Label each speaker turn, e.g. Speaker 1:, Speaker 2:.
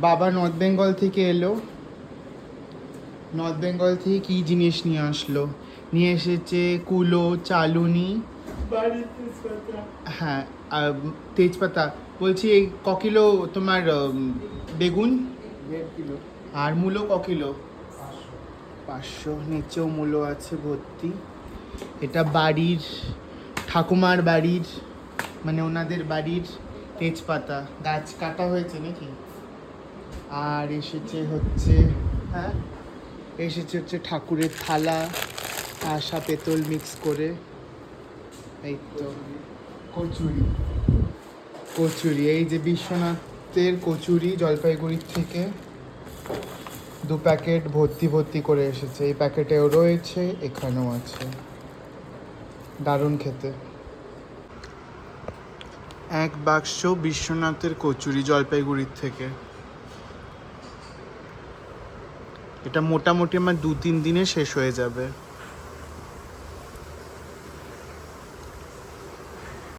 Speaker 1: বাবা নর্থ বেঙ্গল থেকে এলো। নর্থ বেঙ্গল থেকে কী জিনিস নিয়ে আসলো, নিয়ে এসেছে কুলো, চালুনি, হ্যাঁ আর তেজপাতা। বলছি এই ক কিলো তোমার বেগুন?
Speaker 2: 1.5 কিলো।
Speaker 1: আর মূলো ক কিলো? 500। নিচেও মূলো আছে ভর্তি। এটা বাড়ির ঠাকুমার বাড়ির, মানে ওনাদের বাড়ির তেজপাতা, গাছ কাটা হয়েছে নাকি। আর এসেছে হচ্ছে, হ্যাঁ এসেছে হচ্ছে ঠাকুরের থালা, আশা পেতল মিক্স করে। এই তো কচুরি, কচুরি এই যে বিশ্বনাথের কচুরি জলপাইগুড়ির থেকে 2 প্যাকেট ভর্তি ভর্তি করে এসেছে। এই প্যাকেটেও রয়েছে, এখানেও আছে, দারুণ খেতে। 1 বাক্স বিশ্বনাথের কচুরি জলপাইগুড়ির থেকে। এটা মোটামুটি আমার 2-3 দিনে শেষ হয়ে যাবে।